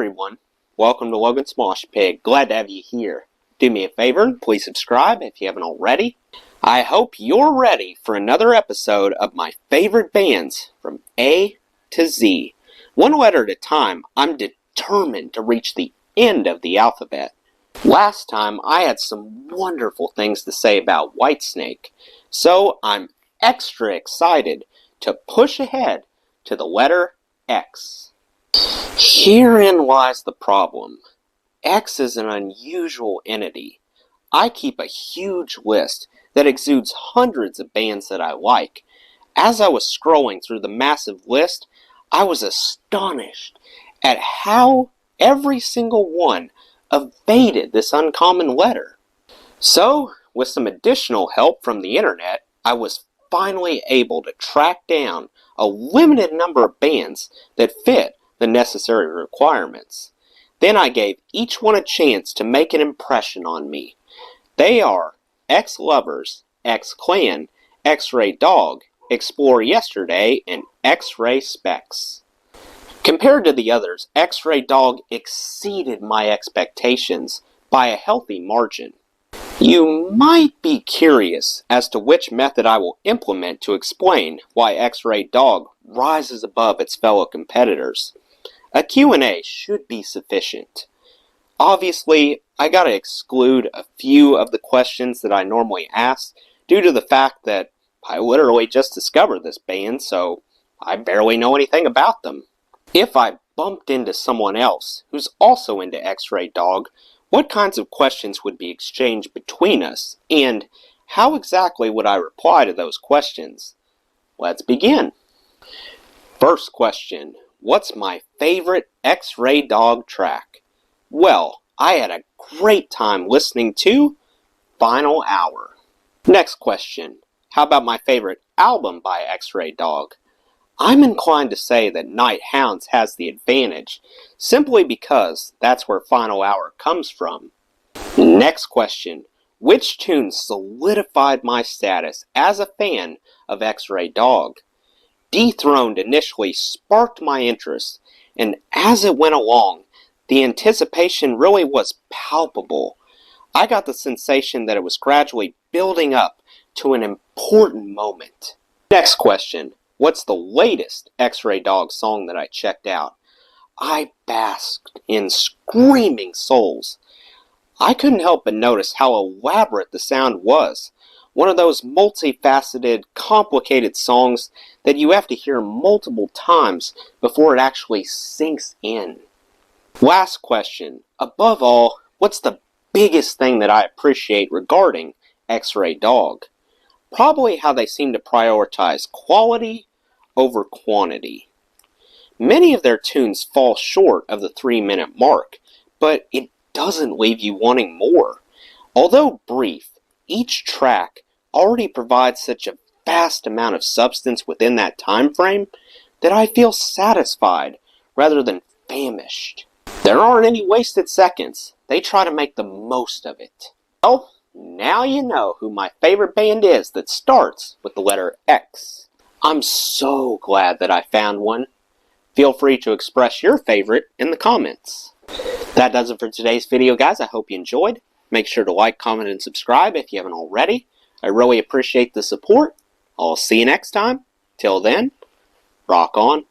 everyone, welcome to Logan's Mosh Pit. Glad to have you here. Do me a favor and please subscribe if you haven't already. I hope you're ready for another episode of my favorite bands from A to Z. One letter at a time, I'm determined to reach the end of the alphabet. Last time I had some wonderful things to say about Whitesnake, so I'm extra excited to push ahead to the letter X. Herein lies the problem. X is an unusual entity. I keep a huge list that exudes hundreds of bands that I like. As I was scrolling through the massive list, I was astonished at how every single one evaded this uncommon letter. So, with some additional help from the internet, I was finally able to track down a limited number of bands that fit the necessary requirements. Then I gave each one a chance to make an impression on me. They are X-Lovers, X-Clan, X-Ray Dog, Explore Yesterday, and X-Ray Specs. Compared to the others, X-Ray Dog exceeded my expectations by a healthy margin. You might be curious as to which method I will implement to explain why X-Ray Dog rises above its fellow competitors. A Q&A should be sufficient. Obviously, I gotta exclude a few of the questions that I normally ask due to the fact that I literally just discovered this band, so I barely know anything about them. If I bumped into someone else who's also into X-Ray Dog, what kinds of questions would be exchanged between us, and how exactly would I reply to those questions? Let's begin. First question. What's my favorite X-Ray Dog track? Well, I had a great time listening to Final Hour. Next question. How about my favorite album by X-Ray Dog? I'm inclined to say that Night Hounds has the advantage, simply because that's where Final Hour comes from. Next question. Which tune solidified my status as a fan of X-Ray Dog? Dethroned initially sparked my interest, and as it went along, the anticipation really was palpable. I got the sensation that it was gradually building up to an important moment. Next question. What's the latest X-Ray Dog song that I checked out? I basked in Screaming Souls. I couldn't help but notice how elaborate the sound was. One of those multifaceted, complicated songs that you have to hear multiple times before it actually sinks in. Last question. Above all, what's the biggest thing that I appreciate regarding X-Ray Dog? Probably how they seem to prioritize quality over quantity. Many of their tunes fall short of the 3-minute mark, but it doesn't leave you wanting more. Although brief, each track already provides such a vast amount of substance within that time frame that I feel satisfied rather than famished. There aren't any wasted seconds. They try to make the most of it. Well, now you know who my favorite band is that starts with the letter X. I'm so glad that I found one. Feel free to express your favorite in the comments. That does it for today's video, guys. I hope you enjoyed. Make sure to like, comment, and subscribe if you haven't already. I really appreciate the support. I'll see you next time. Till then, rock on.